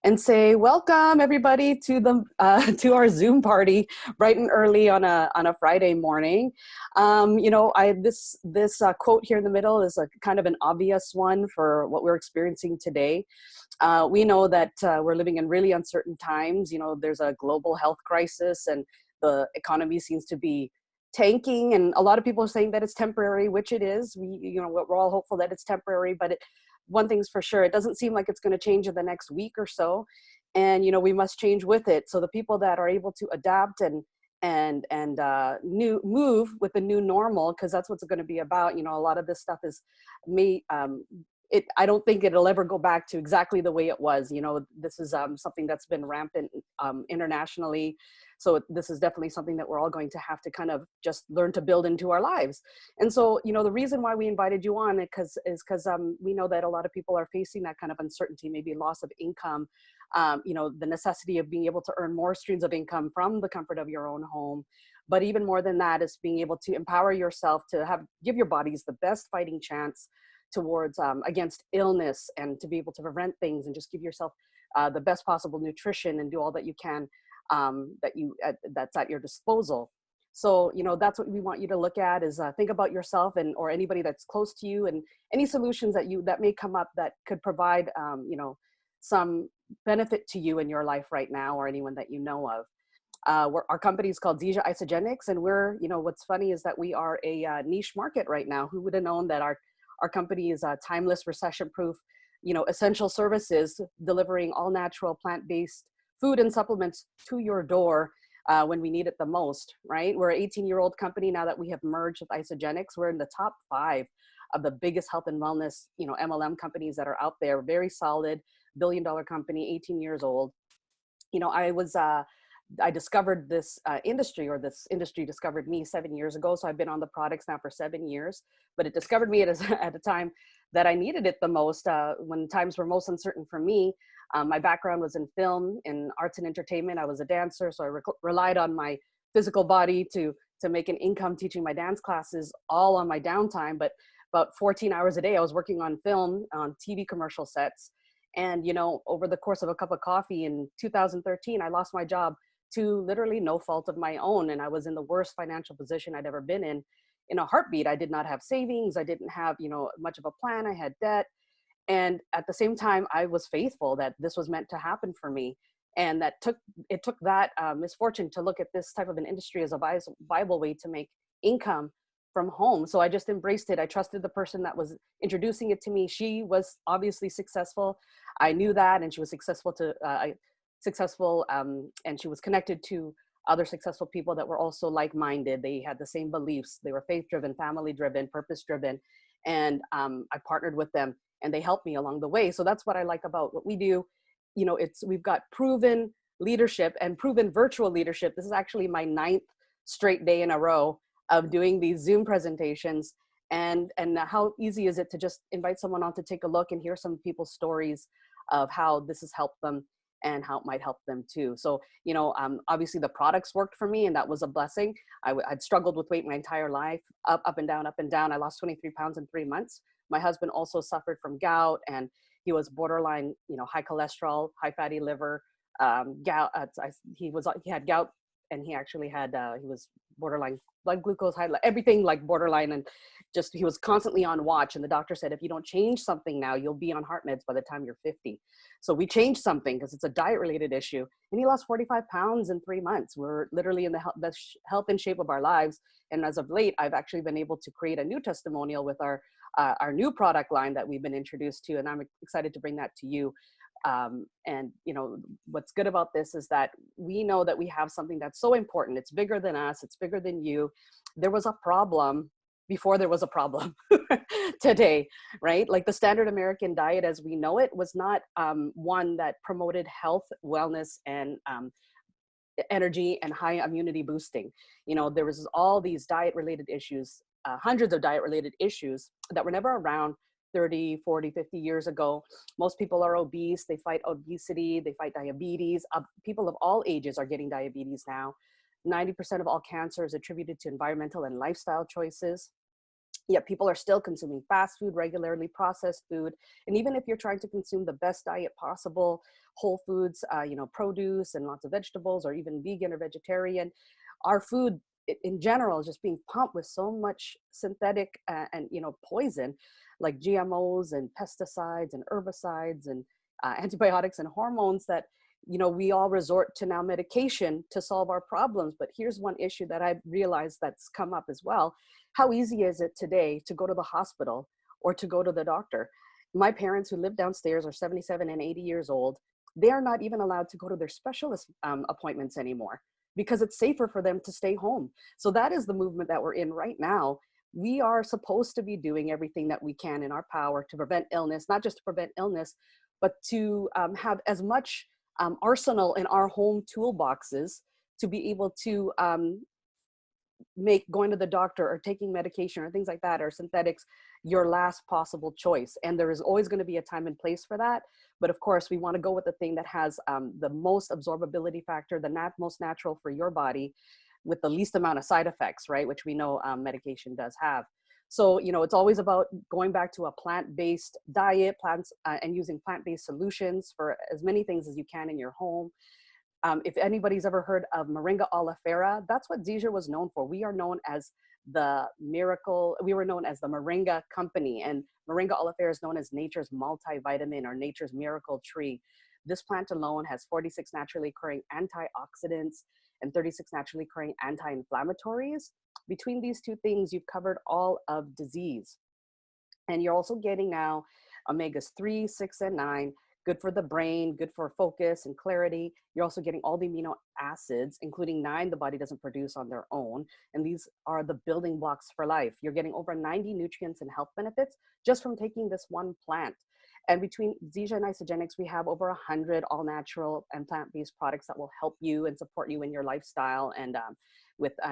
and say welcome everybody to the to our Zoom party bright and early on a Friday morning. This quote here in the middle is a kind of an obvious one for what we're experiencing today. We know that we're living in really uncertain times. You know, there's a global health crisis, and the economy seems to be tanking, and a lot of people are saying that it's temporary, which it is. We're all hopeful that it's temporary, but one thing's for sure, it doesn't seem like it's going to change in the next week or so, and we must change with it. So the people that are able to adapt and move with the new normal, because that's what's going to be about. A lot of this stuff is me. I don't think it'll ever go back to exactly the way it was. This is something that's been rampant internationally. So this is definitely something that we're all going to have to kind of just learn to build into our lives. And so, the reason why we invited you on is because we know that a lot of people are facing that kind of uncertainty, maybe loss of income, the necessity of being able to earn more streams of income from the comfort of your own home. But even more than that is being able to empower yourself to give your bodies the best fighting chance towards against illness, and to be able to prevent things and just give yourself the best possible nutrition and do all that you can that's at your disposal. So that's what we want you to look at, is think about yourself or anybody that's close to you, and any solutions that may come up that could provide some benefit to you in your life right now, or anyone that you know of. Our company is called Zija-Isagenix, and we're, what's funny is that we are a niche market right now. Who would have known that our company is timeless, recession-proof, essential services, delivering all natural, plant-based food and supplements to your door when we need it the most, right? We're an 18-year-old company now that we have merged with Isagenix. We're in the top 5 of the biggest health and wellness, MLM companies that are out there. Very solid, billion-dollar company, 18 years old. I discovered this industry, or this industry discovered me 7 years ago. So I've been on the products now for 7 years, but it discovered me at a time that I needed it the most, when times were most uncertain for me. My background was in film, in arts and entertainment. I was a dancer, so I relied on my physical body to make an income teaching my dance classes all on my downtime. But about 14 hours a day, I was working on film, on TV commercial sets. And, over the course of a cup of coffee in 2013, I lost my job to literally no fault of my own. And I was in the worst financial position I'd ever been in a heartbeat. I did not have savings. I didn't have, much of a plan. I had debt. And at the same time, I was faithful that this was meant to happen for me. And it took that misfortune to look at this type of an industry as a viable way to make income from home. So I just embraced it. I trusted the person that was introducing it to me. She was obviously successful. I knew that, and she was successful and she was connected to other successful people that were also like-minded. They had the same beliefs. They were faith-driven, family-driven, purpose-driven. And I partnered with them, and they helped me along the way. So that's what I like about what we do. We've got proven leadership and proven virtual leadership. This is actually my 9th straight day in a row of doing these Zoom presentations. And how easy is it to just invite someone on to take a look and hear some people's stories of how this has helped them and how it might help them too. So, obviously the products worked for me, and that was a blessing. I'd struggled with weight my entire life, up and down, up and down. I lost 23 pounds in 3 months. My husband also suffered from gout, and he was borderline, high cholesterol, high fatty liver, gout. He had gout, and he actually had, he was borderline blood glucose, high, everything like borderline, and he was constantly on watch. And the doctor said, if you don't change something now, you'll be on heart meds by the time you're 50. So we changed something because it's a diet related issue. And he lost 45 pounds in 3 months. We're literally in the best health and shape of our lives. And as of late, I've actually been able to create a new testimonial with our new product line that we've been introduced to. And I'm excited to bring that to you. And what's good about this is that we know that we have something that's so important. It's bigger than us. It's bigger than you. There was a problem before there was a problem today, right? Like the standard American diet as we know it was not one that promoted health, wellness, and energy and high immunity boosting. There was all these diet related issues, hundreds of diet related issues that were never around 30, 40, 50 years ago. Most people are obese. They fight obesity. They fight diabetes. People of all ages are getting diabetes now. 90% of all cancer is attributed to environmental and lifestyle choices. Yet people are still consuming fast food regularly, processed food. And even if you're trying to consume the best diet possible, whole foods, produce and lots of vegetables, or even vegan or vegetarian, our food in general is just being pumped with so much synthetic and poison, like GMOs and pesticides and herbicides and antibiotics and hormones, that we all resort to now medication to solve our problems. But here's one issue that I've realized that's come up as well. How easy is it today to go to the hospital or to go to the doctor? My parents, who live downstairs, are 77 and 80 years old. They are not even allowed to go to their specialist appointments anymore because it's safer for them to stay home. So that is the movement that we're in right now. We are supposed to be doing everything that we can in our power to prevent illness, not just to prevent illness, but to have as much arsenal in our home toolboxes to be able to make going to the doctor or taking medication or things like that or synthetics your last possible choice. And there is always going to be a time and place for that. But of course, we want to go with the thing that has the most absorbability factor, the most natural for your body, with the least amount of side effects, right? Which we know medication does have. So, it's always about going back to a plant-based diet, and using plant-based solutions for as many things as you can in your home. If anybody's ever heard of Moringa oleifera, that's what Zija was known for. We were known as the Moringa company, and Moringa oleifera is known as nature's multivitamin or nature's miracle tree. This plant alone has 46 naturally occurring antioxidants and 36 naturally occurring anti-inflammatories. Between these two things, you've covered all of disease. And you're also getting now omegas 3, 6, and 9, good for the brain, good for focus and clarity. You're also getting all the amino acids, including 9 the body doesn't produce on their own. And these are the building blocks for life. You're getting over 90 nutrients and health benefits just from taking this one plant. And between Zija and Isagenix, we have over 100 all natural and plant-based products that will help you and support you in your lifestyle, and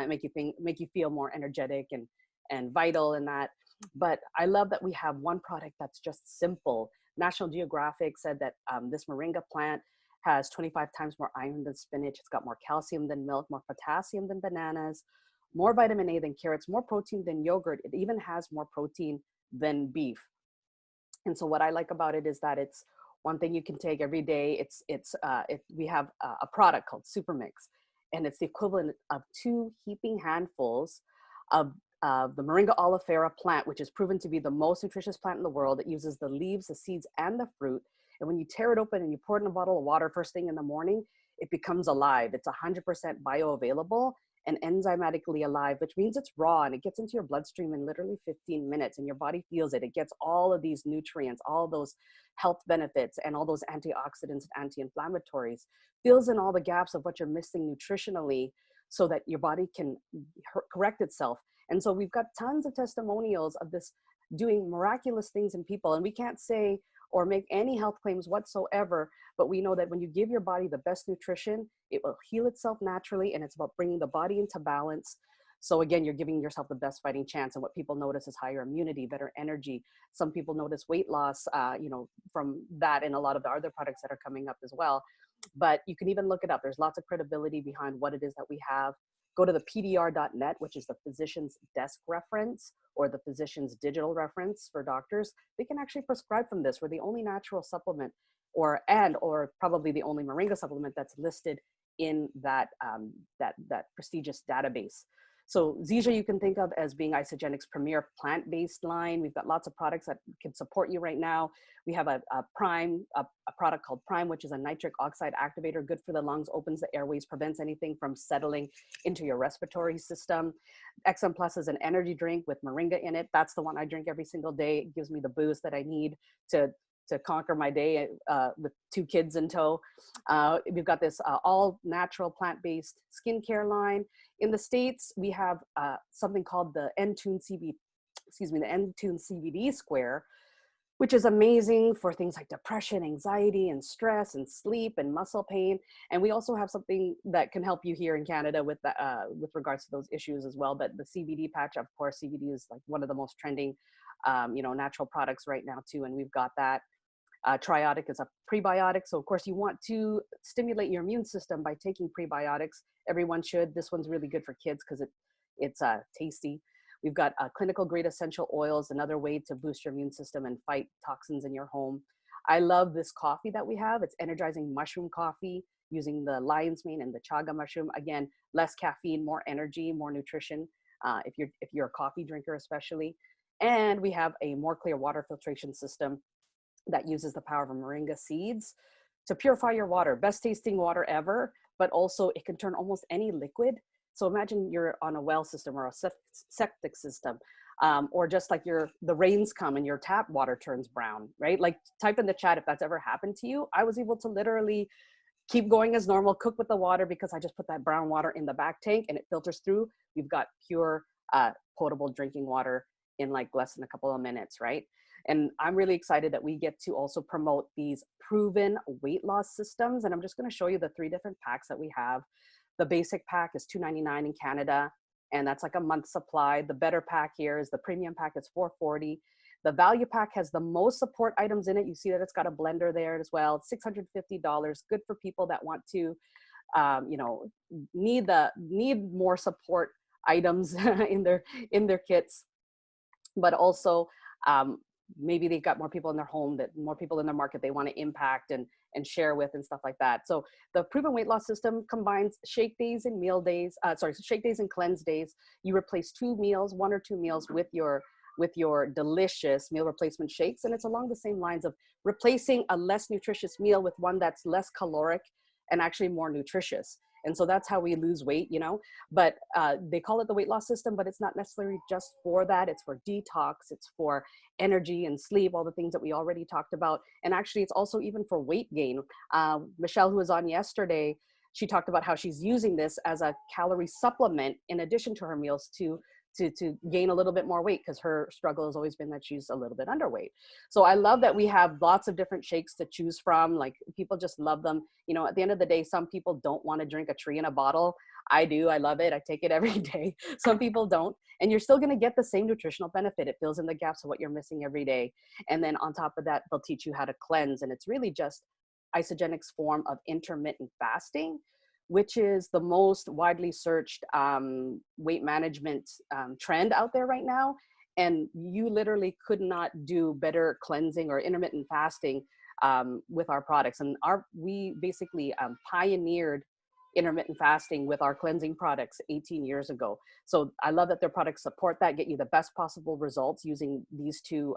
make you feel more energetic and vital in that. But I love that we have one product that's just simple. National Geographic said that this moringa plant has 25 times more iron than spinach. It's got more calcium than milk, more potassium than bananas, more vitamin A than carrots, more protein than yogurt. It even has more protein than beef. And so what I like about it is that it's one thing you can take every day. We have a product called Super Mix, and it's the equivalent of 2 heaping handfuls of the Moringa oleifera plant, which is proven to be the most nutritious plant in the world. It uses the leaves, the seeds, and the fruit. And when you tear it open and you pour it in a bottle of water first thing in the morning, it becomes alive. It's 100% bioavailable and enzymatically alive, which means it's raw, and it gets into your bloodstream in literally 15 minutes, and your body feels it. It gets all of these nutrients, all those health benefits, and all those antioxidants and anti-inflammatories, fills in all the gaps of what you're missing nutritionally so that your body can correct itself. And so we've got tons of testimonials of this doing miraculous things in people. And we can't say or make any health claims whatsoever, but we know that when you give your body the best nutrition, it will heal itself naturally, and it's about bringing the body into balance. So again, you're giving yourself the best fighting chance. And what people notice is higher immunity, better energy. Some people notice weight loss, from that, and a lot of the other products that are coming up as well. But you can even look it up. There's lots of credibility behind what it is that we have. Go to the PDR.net, which is the physician's desk reference or the physician's digital reference for doctors. They can actually prescribe from this. We're the only natural supplement or probably the only moringa supplement that's listed in that prestigious database. So Zija, you can think of as being Isagenix premier plant-based line. We've got lots of products that can support you right now. We have a product called Prime, which is a nitric oxide activator, good for the lungs, opens the airways, prevents anything from settling into your respiratory system. XM Plus is an energy drink with moringa in it. That's the one I drink every single day. It gives me the boost that I need to conquer my day with 2 kids in tow. We've got this all natural plant-based skincare line. In the States, we have something called the N-Tune CBD Square, which is amazing for things like depression, anxiety, and stress, and sleep, and muscle pain. And we also have something that can help you here in Canada with regards to those issues as well. But the CBD patch, of course, CBD is like one of the most trending, natural products right now too, and we've got that. Triotic is a prebiotic. So of course you want to stimulate your immune system by taking prebiotics. Everyone should. This one's really good for kids because it's tasty. We've got clinical grade essential oils, another way to boost your immune system and fight toxins in your home. I love this coffee that we have. It's energizing mushroom coffee using the lion's mane and the chaga mushroom. Again, less caffeine, more energy, more nutrition. If you're a coffee drinker, especially. And we have a more clear water filtration system that uses the power of moringa seeds to purify your water. Best tasting water ever, but also it can turn almost any liquid. So imagine you're on a well system or a septic system, or just like the rains come and your tap water turns brown, right? Like type in the chat if that's ever happened to you. I was able to literally keep going as normal, cook with the water because I just put that brown water in the back tank and it filters through. You've got pure, potable drinking water in like less than a couple of minutes, right? And I'm really excited that we get to also promote these proven weight loss systems. And I'm just going to show you the 3 different packs that we have. The basic pack is $2.99 in Canada, and that's like a month supply. The better pack here is the premium pack. It's $4.40. The value pack has the most support items in it. You see that it's got a blender there as well. It's $650. Good for people that want to, need more support items in their kits, but also maybe they've got more people in their home, that more people in their market they want to impact and share with and stuff like that. So the proven weight loss system combines shake days and shake days and cleanse days. You replace 2 meals, 1 or 2 meals with your delicious meal replacement shakes. And it's along the same lines of replacing a less nutritious meal with one that's less caloric and actually more nutritious. And so that's how we lose weight, but they call it the weight loss system, but it's not necessarily just for that. It's for detox, it's for energy and sleep, all the things that we already talked about. And actually it's also even for weight gain. Michelle, who was on yesterday, she talked about how she's using this as a calorie supplement in addition to her meals to gain a little bit more weight, because her struggle has always been that she's a little bit underweight. So I love that we have lots of different shakes to choose from. Like people just love them. At the end of the day, some people don't want to drink a tree in a bottle. I do. I love it. I take it every day. Some people don't. And you're still going to get the same nutritional benefit. It fills in the gaps of what you're missing every day. And then on top of that, they'll teach you how to cleanse. And it's really just Isagenix form of intermittent fasting, which is the most widely searched weight management trend out there right now. And you literally could not do better cleansing or intermittent fasting with our products. And we basically pioneered intermittent fasting with our cleansing products 18 years ago. So I love that their products support that, get you the best possible results using these 2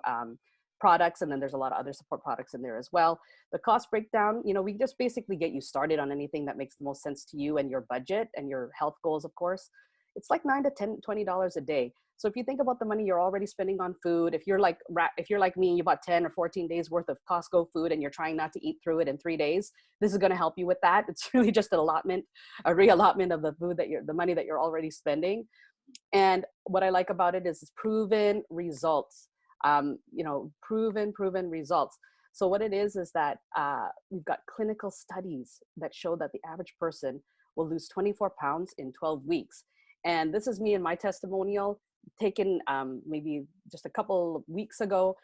products. And then there's a lot of other support products in there as well. The cost breakdown, we just basically get you started on anything that makes the most sense to you and your budget and your health goals, of course. It's like $9 to $20 a day. So if you think about the money you're already spending on food, if you're like me and you bought 10 or 14 days worth of Costco food and you're trying not to eat through it in 3 days, this is going to help you with that. It's really just a reallotment of the food the money that you're already spending. And what I like about it is it's proven results. Proven results. So what it is that we've got clinical studies that show that the average person will lose 24 pounds in 12 weeks. And this is me and my testimonial taken maybe just a couple of weeks ago.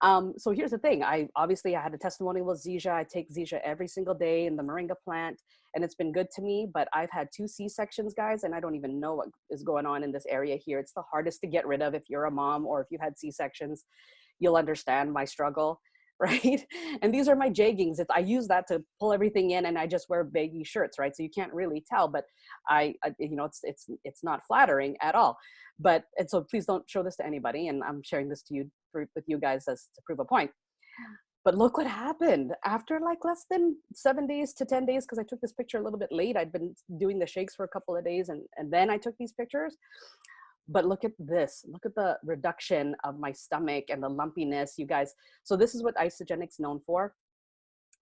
So here's the thing. I had a testimonial with Zija. I take Zija every single day in the moringa plant, and it's been good to me, but I've had 2 C-sections, guys, and I don't even know what is going on in this area here. It's the hardest to get rid of. If you're a mom or if you've had C-sections, you'll understand my struggle, right? And these are my jeggings. I use that to pull everything in, and I just wear baggy shirts, right? So you can't really tell, but it's not flattering at all. And so please don't show this to anybody. And I'm sharing this to you with you guys as to prove a point. But look what happened after like less than 7 days to 10 days, because I took this picture a little bit late. I'd been doing the shakes for a couple of days, and then I took these pictures. But look at this. Look at the reduction of my stomach and the lumpiness, you guys. So this is what Isagenix is known for.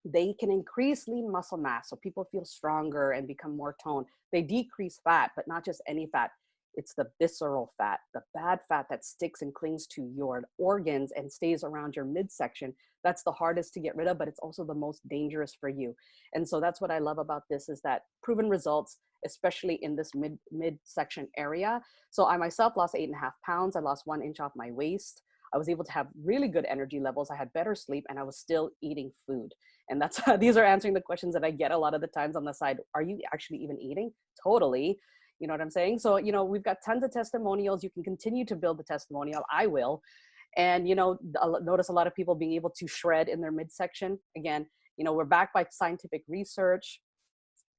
They can increase lean muscle mass, so people feel stronger and become more toned. They decrease fat, but not just any fat. It's the visceral fat, the bad fat that sticks and clings to your organs and stays around your midsection. That's the hardest to get rid of, but it's also the most dangerous for you. And so that's what I love about this, is that proven results, especially in this midsection area. So I myself lost 8.5 pounds. I lost 1 inch off my waist. I was able to have really good energy levels. I had better sleep, and I was still eating food. And these are answering the questions that I get a lot of the times on the side. Are you actually even eating? Totally. You know what I'm saying? So, you know, we've got tons of testimonials. You can continue to build the testimonial. I will. And, you know, I'll notice a lot of people being able to shred in their midsection. Again, you know, we're backed by scientific research,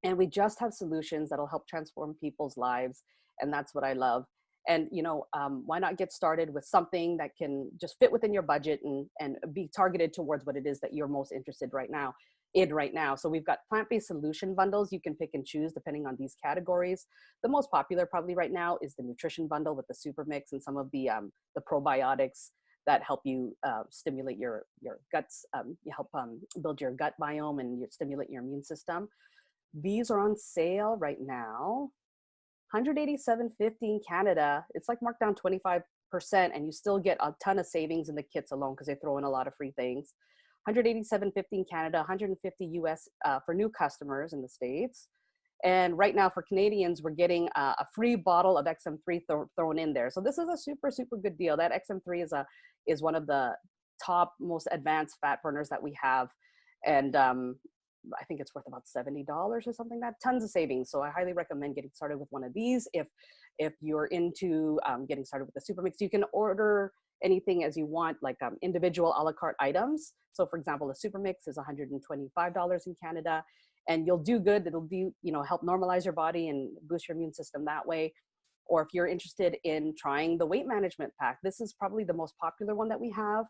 and we just have solutions that'll help transform people's lives. And that's what I love. And, you know, why not get started with something that can just fit within your budget and be targeted towards what it is that you're most interested right now. So we've got plant-based solution bundles you can pick and choose depending on these categories. The most popular probably right now is the nutrition bundle with the super mix and some of the probiotics that help you stimulate your guts, you help build your gut biome and you stimulate your immune system. These are on sale right now. 187.50 in Canada. It's like marked down 25%, and you still get a ton of savings in the kits alone because they throw in a lot of free things. 187.50 in Canada, 150 US for new customers in the States. And right now for Canadians, we're getting a free bottle of XM3 thrown in there. So this is a super, super good deal. That XM3 is one of the top most advanced fat burners that we have. And I think it's worth about $70 or something like that. Tons of savings. So I highly recommend getting started with one of these. If you're into getting started with the super mix, you can order anything as you want, like individual a la carte items. So for example, a super mix is $125 in Canada, and you'll do good. It'll do, you know, help normalize your body and boost your immune system that way. Or if you're interested in trying the weight management pack, this is probably the most popular one that we have.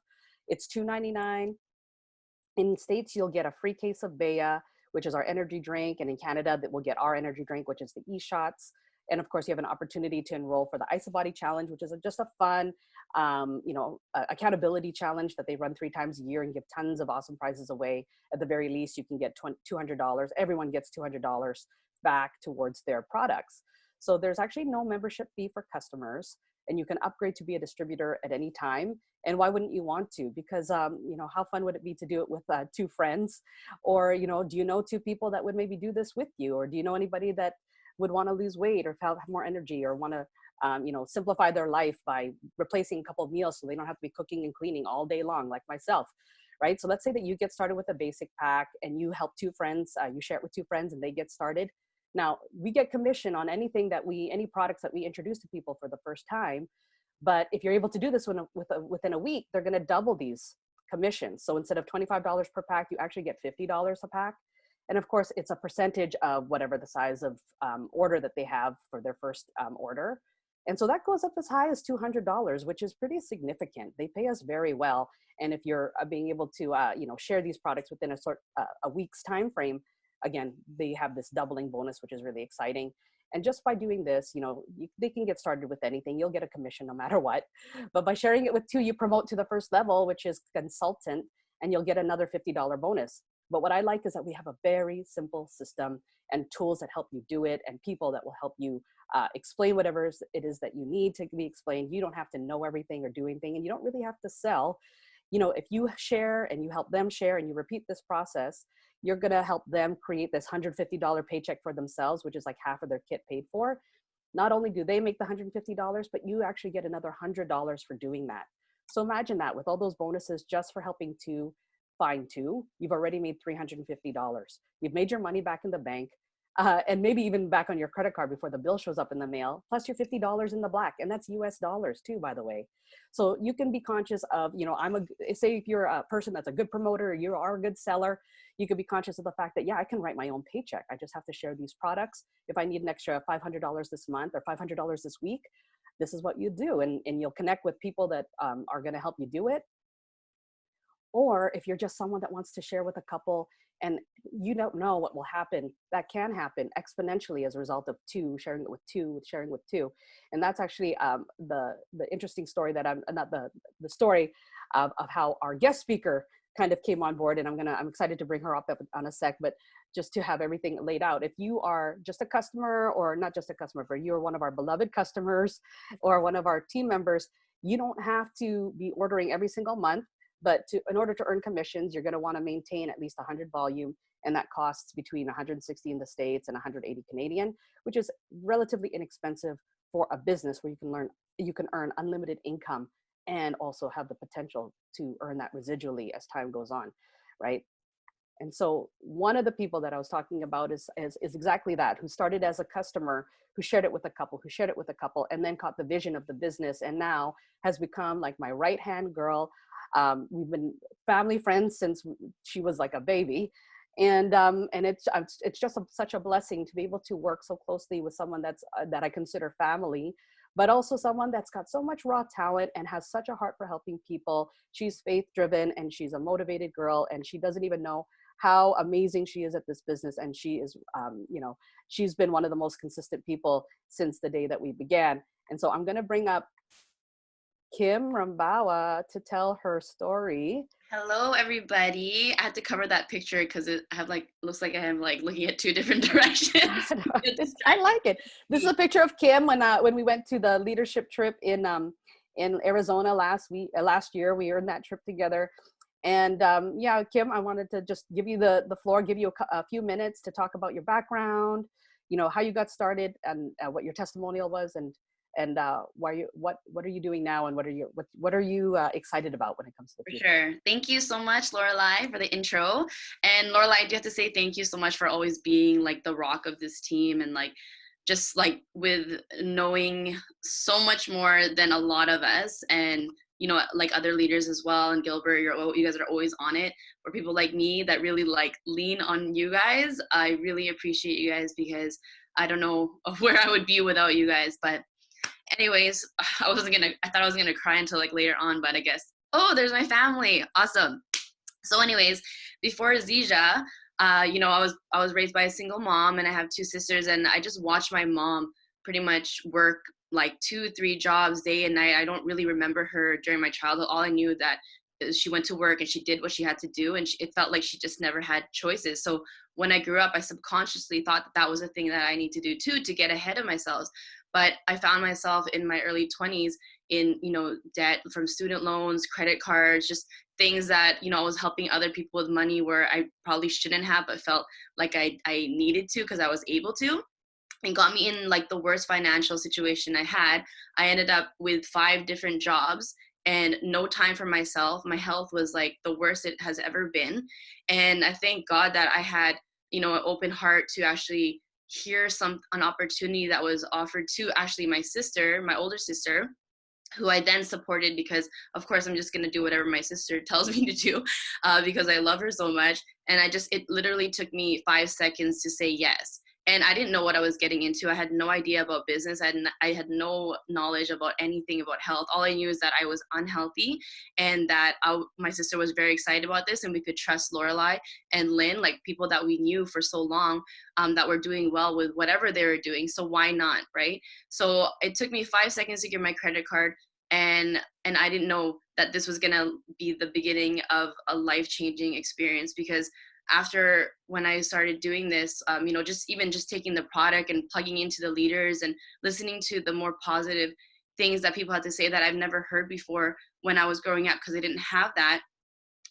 It's $2.99. In the States, you'll get a free case of Bea, which is our energy drink. And in Canada, that we'll get our energy drink, which is the e-shots. And of course, you have an opportunity to enroll for the IsaBody Challenge, which is just a fun, you know, accountability challenge that they run 3 times a year and give tons of awesome prizes away. At the very least, you can get $200. Everyone gets $200 back towards their products. So there's actually no membership fee for customers, and you can upgrade to be a distributor at any time. And why wouldn't you want to? Because, you know, how fun would it be to do it with 2 friends? Or, you know, do you know 2 people that would maybe do this with you? Or do you know anybody that would want to lose weight or have more energy or want to, you know, simplify their life by replacing a couple of meals so they don't have to be cooking and cleaning all day long like myself, right? So let's say that you get started with a basic pack and you help 2 friends, you share it with 2 friends and they get started. Now, we get commission on anything that any products that we introduce to people for the first time. But if you're able to do this within a week, they're going to double these commissions. So instead of $25 per pack, you actually get $50 a pack. And of course, it's a percentage of whatever the size of order that they have for their first order. And so that goes up as high as $200, which is pretty significant. They pay us very well. And if you're being able to, you know, share these products within a week's time frame, again, they have this doubling bonus, which is really exciting. And just by doing this, you know, they can get started with anything. You'll get a commission no matter what. But by sharing it with 2, you promote to the first level, which is consultant, and you'll get another $50 bonus. But what I like is that we have a very simple system and tools that help you do it, and people that will help you explain whatever it is that you need to be explained. You don't have to know everything or do anything, and you don't really have to sell. You know, if you share and you help them share and you repeat this process, you're going to help them create this $150 paycheck for themselves, which is like half of their kit paid for. Not only do they make the $150, but you actually get another $100 for doing that. So imagine that with all those bonuses just for helping to find 2, you've already made $350. You've made your money back in the bank. And maybe even back on your credit card before the bill shows up in the mail, plus your $50 in the black. And that's US dollars too, by the way. So you can be conscious of, you know, say if you're a person that's a good promoter, or you are a good seller, you could be conscious of the fact that, yeah, I can write my own paycheck. I just have to share these products. If I need an extra $500 this month or $500 this week, this is what you do. And you'll connect with people that are going to help you do it. Or if you're just someone that wants to share with a couple and you don't know what will happen, that can happen exponentially as a result of sharing it with two. And that's actually the interesting story that the story of how our guest speaker kind of came on board. And I'm excited to bring her up on a sec, but just to have everything laid out. If you are just a customer, or not just a customer, but you're one of our beloved customers or one of our team members, you don't have to be ordering every single month. But in order to earn commissions, you're going to want to maintain at least 100 volume, and that costs between 160 in the States and 180 Canadian, which is relatively inexpensive for a business where you can earn unlimited income and also have the potential to earn that residually as time goes on, right? And so one of the people that I was talking about is exactly that, who started as a customer, who shared it with a couple, who shared it with a couple, and then caught the vision of the business, and now has become like my right-hand girl. We've been family friends since she was like a baby. And it's just such a blessing to be able to work so closely with someone that I consider family, but also someone that's got so much raw talent and has such a heart for helping people. She's faith driven and she's a motivated girl, and she doesn't even know how amazing she is at this business. And she is, she's been one of the most consistent people since the day that we began. And so I'm going to bring up Kim Rumbaua to tell her story. Hello, everybody. I had to cover that picture because I have like, looks like I am like looking at two different directions. I like it. This is a picture of Kim when we went to the leadership trip in Arizona last year. We were in that trip together. And yeah, Kim, I wanted to just give you the floor, give you a few minutes to talk about your background, how you got started, and what your testimonial was, and what are you doing now, and what are you excited about when it comes to the future? For sure. Thank you so much, Lorelai, for the intro. And Lorelai, I do have to say thank you so much for always being like the rock of this team, and like just like with knowing so much more than a lot of us, and like other leaders as well. And Gilbert, you guys are always on it. For people like me that really like lean on you guys, I really appreciate you guys, because I don't know where I would be without you guys. But anyways, I thought I was gonna cry until like later on, but I guess, oh, there's my family. Awesome. So anyways, before Zija, I was raised by a single mom, and I have two sisters, and I just watched my mom pretty much work like 2-3 jobs day and night. I don't really remember her during my childhood. All I knew that she went to work and she did what she had to do, and it felt like she just never had choices. So when I grew up, I subconsciously thought that was a thing that I need to do too, to get ahead of myself. But I found myself in my early 20s in, debt from student loans, credit cards, just things that, I was helping other people with money where I probably shouldn't have, but felt like I needed to because I was able to. And got me in like the worst financial situation I had. I ended up with 5 different jobs and no time for myself. My health was like the worst it has ever been. And I thank God that I had, an open heart to actually hear an opportunity that was offered to actually my sister, my older sister, who I then supported, because of course I'm just going to do whatever my sister tells me to do, because I love her so much. And it literally took me 5 seconds to say yes. And I didn't know what I was getting into. I had no idea about business. I had no knowledge about anything about health. All I knew is that I was unhealthy, and that my sister was very excited about this, and we could trust Lorelai and Lynn, like people that we knew for so long, that were doing well with whatever they were doing. So why not, right? So it took me 5 seconds to get my credit card, and I didn't know that this was gonna be the beginning of a life-changing experience, because after when I started doing this, just taking the product and plugging into the leaders and listening to the more positive things that people had to say that I've never heard before when I was growing up, because I didn't have that,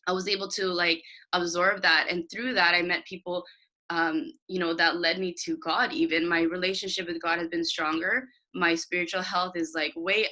I was able to like absorb that. And through that, I met people, that led me to God. Even my relationship with God has been stronger. My spiritual health is like way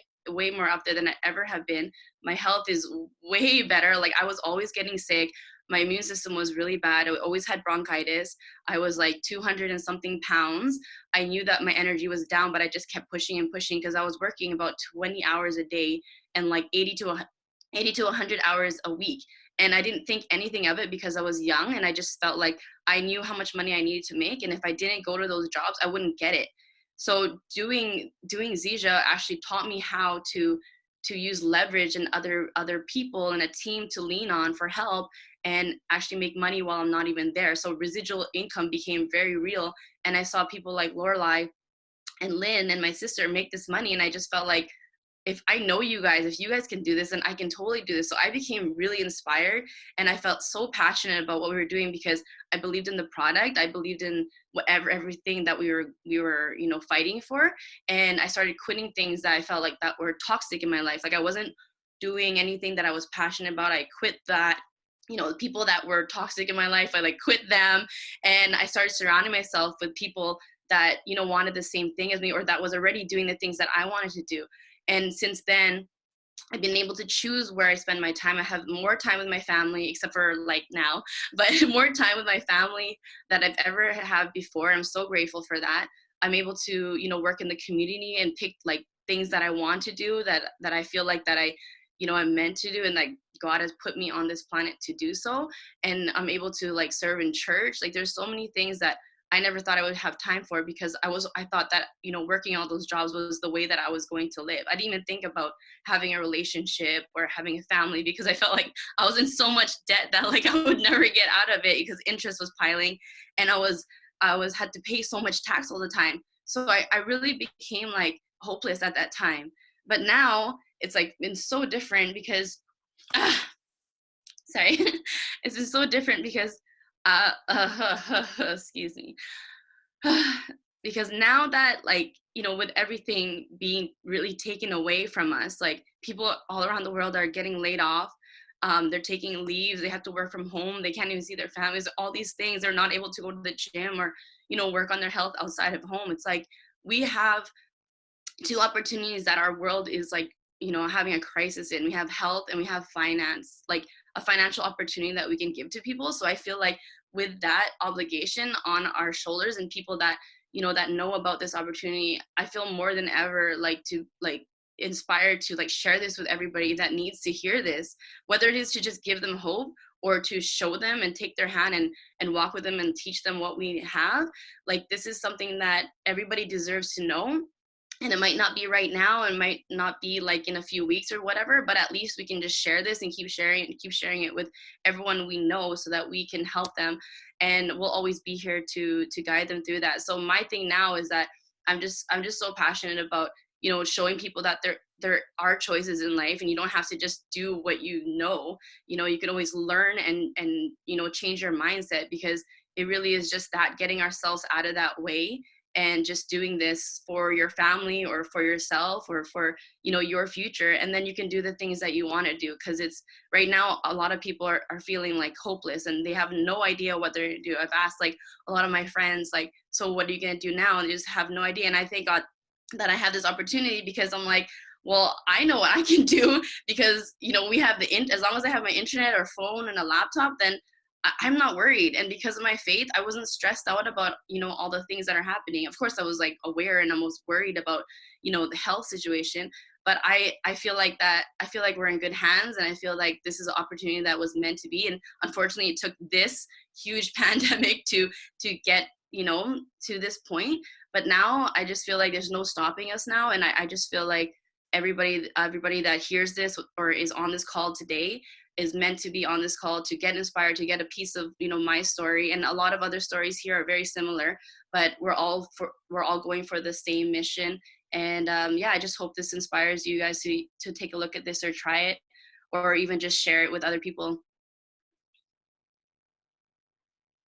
more up there than I ever have been. My health is way better. Like I was always getting sick. My immune system was really bad. I always had bronchitis. I was like 200 and something pounds. I knew that my energy was down, but I just kept pushing and pushing, because I was working about 20 hours a day and like 80 to 100 hours a week. And I didn't think anything of it because I was young, and I just felt like I knew how much money I needed to make. And if I didn't go to those jobs, I wouldn't get it. So doing Zija actually taught me how to use leverage and other people and a team to lean on for help, and actually make money while I'm not even there. So residual income became very real. And I saw people like Lorelai and Lynn and my sister make this money. And I just felt like, if I know you guys, if you guys can do this, then I can totally do this. So I became really inspired, and I felt so passionate about what we were doing, because I believed in the product. I believed in everything that we were fighting for. And I started quitting things that I felt like that were toxic in my life. Like I wasn't doing anything that I was passionate about. I quit that. The people that were toxic in my life, I like quit them, and I started surrounding myself with people that wanted the same thing as me, or that was already doing the things that I wanted to do. And since then, I've been able to choose where I spend my time. I have more time with my family, except for like now, but more time with my family than I've ever had before. I'm so grateful for that. I'm able to, you know, work in the community and pick like things that I want to do, that I feel like that I, you know, I'm meant to do, and like God has put me on this planet to do so. And I'm able to like serve in church. Like there's so many things that I never thought I would have time for, because I thought that, you know, working all those jobs was the way that I was going to live. I didn't even think about having a relationship or having a family, because I felt like I was in so much debt that like I would never get out of it, because interest was piling, and I was had to pay so much tax all the time. So I really became like hopeless at that time. But now it's like been so different because sorry. It's been so different because excuse me. Because now that, like, you know, with everything being really taken away from us, like people all around the world are getting laid off, they're taking leaves, they have to work from home, they can't even see their families, all these things, they're not able to go to the gym or, you know, work on their health outside of home. It's like we have two opportunities that our world is like, you know, having a crisis in. We have health and we have finance, like a financial opportunity that we can give to people. So I feel like with that obligation on our shoulders, and people that, you know, that know about this opportunity, I feel more than ever like to like inspired to like share this with everybody that needs to hear this, whether it is to just give them hope or to show them and take their hand and walk with them and teach them what we have. Like this is something that everybody deserves to know, and it might not be right now, and might not be like in a few weeks or whatever, but at least we can just share this and keep sharing it with everyone we know, so that we can help them, and we'll always be here to guide them through that. So my thing now is that I'm just so passionate about, you know, showing people that there are choices in life, and you don't have to just do what you know, you can always learn and you know, change your mindset, because it really is just that, getting ourselves out of that way, and just doing this for your family or for yourself or for, you know, your future. And then you can do the things that you want to do, because it's right now a lot of people are feeling like hopeless, and they have no idea what they're going to do. I've asked like a lot of my friends, like, so what are you going to do now? And they just have no idea. And I thank God that I have this opportunity, because I'm like, well, I know what I can do, because, you know, we have as long as I have my internet or phone and a laptop, then I'm not worried. And because of my faith, I wasn't stressed out about, you know, all the things that are happening. Of course, I was like aware and almost worried about, you know, the health situation. But I feel like we're in good hands, and I feel like this is an opportunity that was meant to be. And unfortunately, it took this huge pandemic to get, you know, to this point. But now I just feel like there's no stopping us now. And I just feel like everybody that hears this or is on this call today is meant to be on this call to get inspired, to get a piece of, you know, my story. And a lot of other stories here are very similar, but we're all going for the same mission. And yeah, I just hope this inspires you guys to take a look at this or try it, or even just share it with other people.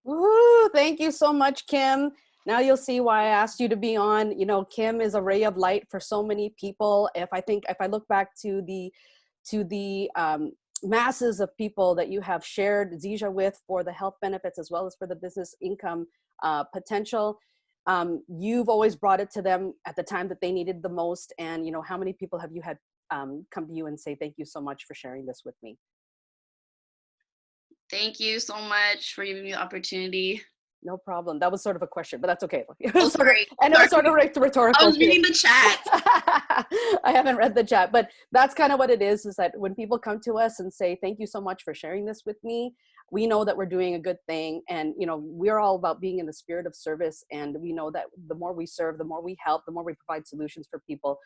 Woo, thank you so much, Kim. Now you'll see why I asked you to be on. You know, Kim is a ray of light for so many people. If I look back to the masses of people that you have shared Zija with for the health benefits as well as for the business income potential, you've always brought it to them at the time that they needed the most. And you know, how many people have you had come to you and say, thank you so much for sharing this with me? Thank you so much for giving me the opportunity. No problem. That was sort of a question, but that's okay. It Oh, was sort of, sorry. and it was sort of I rhetorical was too. reading the chat. I haven't read the chat, but that's kind of what it is that when people come to us and say, thank you so much for sharing this with me, we know that we're doing a good thing. And, you know, we're all about being in the spirit of service. And we know that the more we serve, the more we help, the more we provide solutions for people,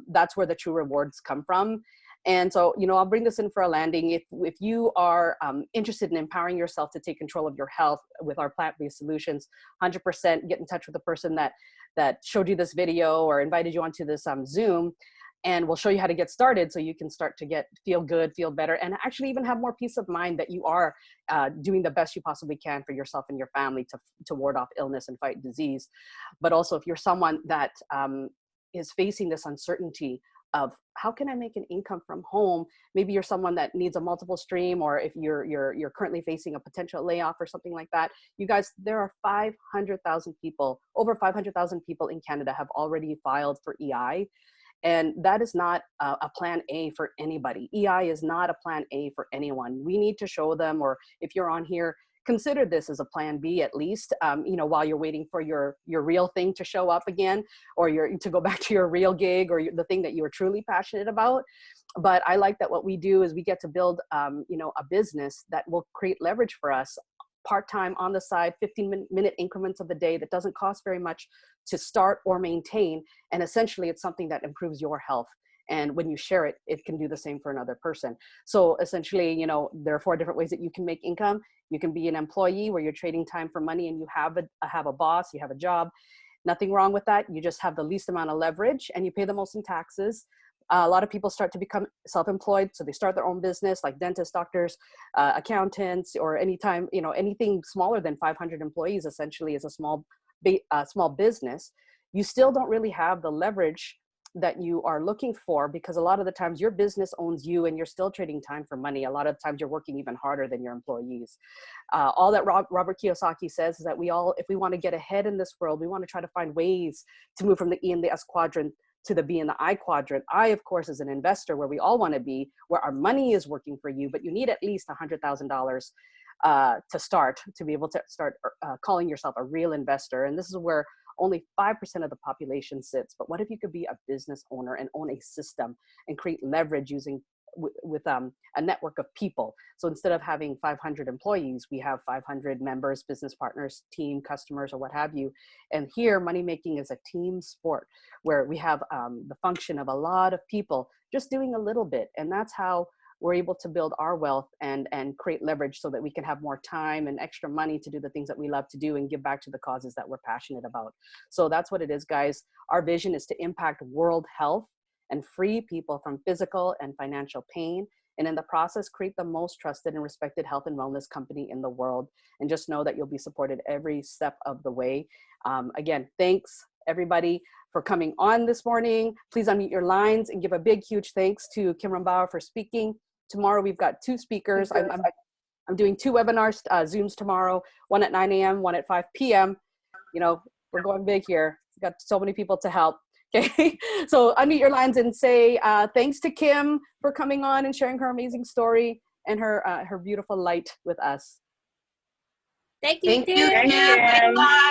that's where the true rewards come from. And so, you know, I'll bring this in for a landing. If you are interested in empowering yourself to take control of your health with our plant-based solutions, 100% get in touch with the person that showed you this video or invited you onto this Zoom, and we'll show you how to get started so you can start to feel good, feel better, and actually even have more peace of mind that you are doing the best you possibly can for yourself and your family to ward off illness and fight disease. But also, if you're someone that is facing this uncertainty of how can I make an income from home? Maybe you're someone that needs a multiple stream, or if you're currently facing a potential layoff or something like that. You guys, there are 500,000 people, over 500,000 people in Canada have already filed for EI. And that is not a plan A for anybody. EI is not a plan A for anyone. We need to show them, or if you're on here, consider this as a plan B at least, while you're waiting for your real thing to show up again, or to go back to your real gig, or the thing that you are truly passionate about. But I like that what we do is we get to build, a business that will create leverage for us part-time on the side, 15-minute increments of the day that doesn't cost very much to start or maintain. And essentially it's something that improves your health. And when you share it, it can do the same for another person. So essentially, there are 4 different ways that you can make income. You can be an employee where you're trading time for money, and you have a boss, you have a job. Nothing wrong with that. You just have the least amount of leverage and you pay the most in taxes. A lot of people start to become self-employed. So they start their own business, like dentists, doctors, accountants, or anything smaller than 500 employees essentially is a small business. You still don't really have the leverage that you are looking for, because a lot of the times your business owns you and you're still trading time for money. A lot of times you're working even harder than your employees. All that Robert Kiyosaki says is that if we want to get ahead in this world, we want to try to find ways to move from the E and the S quadrant to the B and the I quadrant. I, of course, is an investor, where we all want to be, where our money is working for you, but you need at least $100,000 to be able to start calling yourself a real investor. And this is where only 5% of the population sits. But what if you could be a business owner and own a system and create leverage using with a network of people? So instead of having 500 employees, we have 500 members, business partners, team, customers, or what have you. And here, money making is a team sport, where we have the function of a lot of people just doing a little bit. And that's how we're able to build our wealth and create leverage, so that we can have more time and extra money to do the things that we love to do and give back to the causes that we're passionate about. So that's what it is, guys. Our vision is to impact world health and free people from physical and financial pain, and in the process create the most trusted and respected health and wellness company in the world. And just know that you'll be supported every step of the way. Again, thanks everybody for coming on this morning. Please unmute your lines and give a big, huge thanks to Kim Rumbaua for speaking. Tomorrow we've got 2 speakers. I'm doing 2 webinars, Zooms tomorrow, one at 9 a.m., one at 5 p.m. We're going big here. We've got so many people to help. Okay, so unmute your lines and say thanks to Kim for coming on and sharing her amazing story and her beautiful light with us. Thank you, Thank you, Kim. Bye.